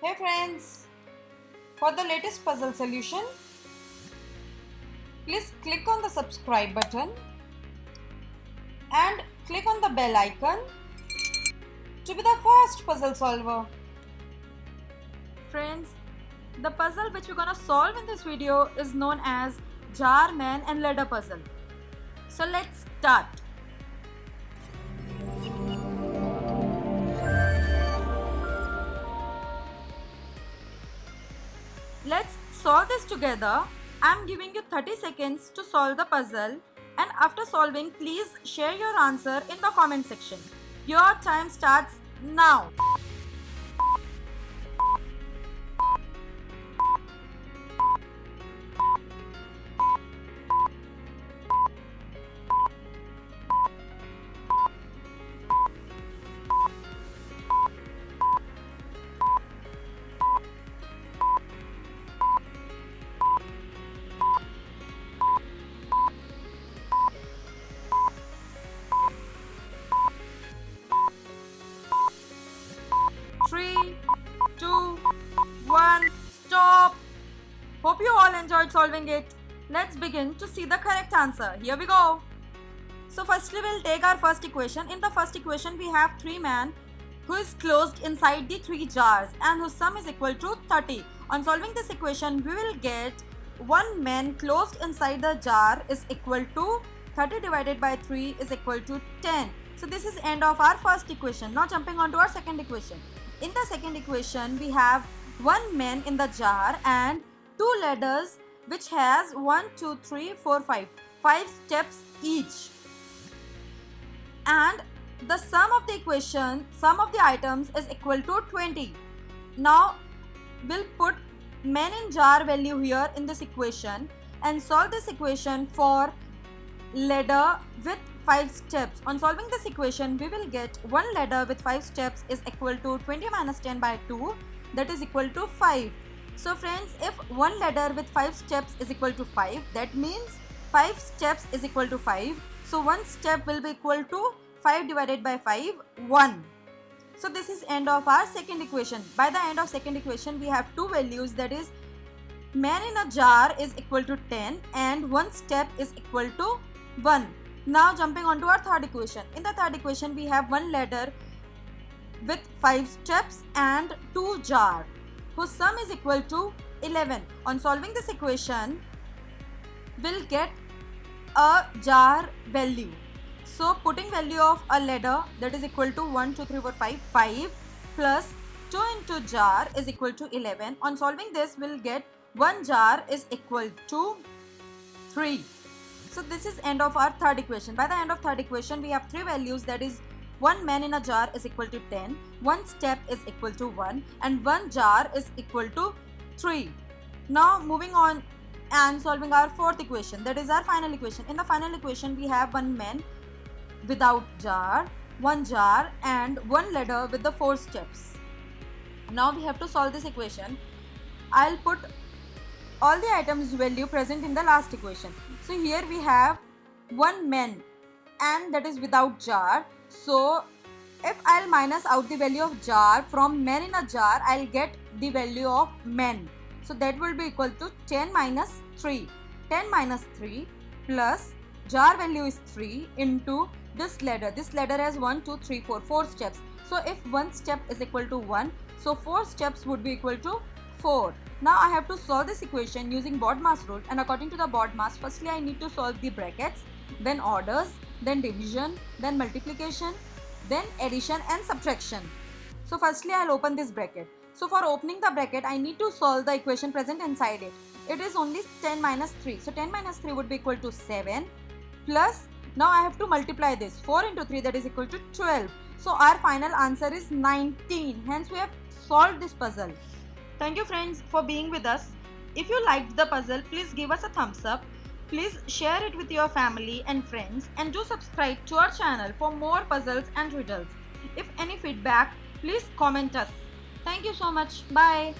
Hey friends, for the latest puzzle solution, please click on the subscribe button and click on the bell icon to be the first puzzle solver. Friends, the puzzle which we're gonna solve in this video is known as jar, man and ladder puzzle. So let's start. Let's solve this together. I'm giving you 30 seconds to solve the puzzle, and after solving, please share your answer in the comment section. Your time starts now. Three, two, one, stop. Hope you all enjoyed solving it. Let's begin to see the correct answer. Here we go. So firstly, we'll take our first equation. In the first equation, we have 3 men who is closed inside the 3 jars and whose sum is equal to 30. On solving this equation, we will get 1 man closed inside the jar is equal to 30 divided by 3 is equal to 10. So this is end of our first equation. Now jumping on to our second equation. In the second equation, we have 1 man in the jar and 2 ladders which has 1, 2, 3, 4, 5. 5 steps each. And the sum of the equation, sum of the items is equal to 20. Now we'll put men in jar value here in this equation and solve this equation for ladder with 5 steps. On solving this equation, we will get 1 ladder with 5 steps is equal to 20 minus 10 by 2, that is equal to 5. So friends, if 1 ladder with 5 steps is equal to 5, that means 5 steps is equal to 5. So 1 step will be equal to 5 divided by 5, 1. So this is end of our second equation. By the end of second equation, we have 2 values, that is man in a jar is equal to 10 and 1 step is equal to 1. Now jumping on to our third equation. In the third equation, we have 1 ladder with 5 steps and 2 jar whose sum is equal to 11. On solving this equation, we'll get a jar value. So putting value of a ladder, that is equal to 1, 2, 3, 4, 5, 5 plus 2 into jar is equal to 11. On solving this, we'll get 1 jar is equal to 3. So this is end of our third equation. By the end of third equation, we have 3 values, that is 1 man in a jar is equal to 10, 1 step is equal to 1 and 1 jar is equal to 3. Now moving on and solving our fourth equation, that is our final equation. In the final equation, we have 1 man without jar, 1 jar and 1 ladder with the 4 steps. Now we have to solve this equation. I'll put all the items value present in the last equation. So here we have 1 man and that is without jar. So if I'll minus out the value of jar from man in a jar, I'll get the value of men. So that will be equal to 10 minus 3. 10 minus 3 plus jar value is 3 into this ladder. This ladder has 1, 2, 3, 4, 4 steps. So if 1 step is equal to 1, so 4 steps would be equal to 4. Now I have to solve this equation using BODMAS rule, and according to the BODMAS, firstly I need to solve the brackets, then orders, then division, then multiplication, then addition and subtraction. So firstly I'll open this bracket. So for opening the bracket, I need to solve the equation present inside it. It is only 10 minus 3. So 10 minus 3 would be equal to 7 plus, now I have to multiply this, 4 into 3, that is equal to 12. So our final answer is 19. Hence we have solved this puzzle. Thank you friends for being with us. If you liked the puzzle, please give us a thumbs up. Please share it with your family and friends and do subscribe to our channel for more puzzles and riddles. If any feedback, please comment us. Thank you so much. Bye.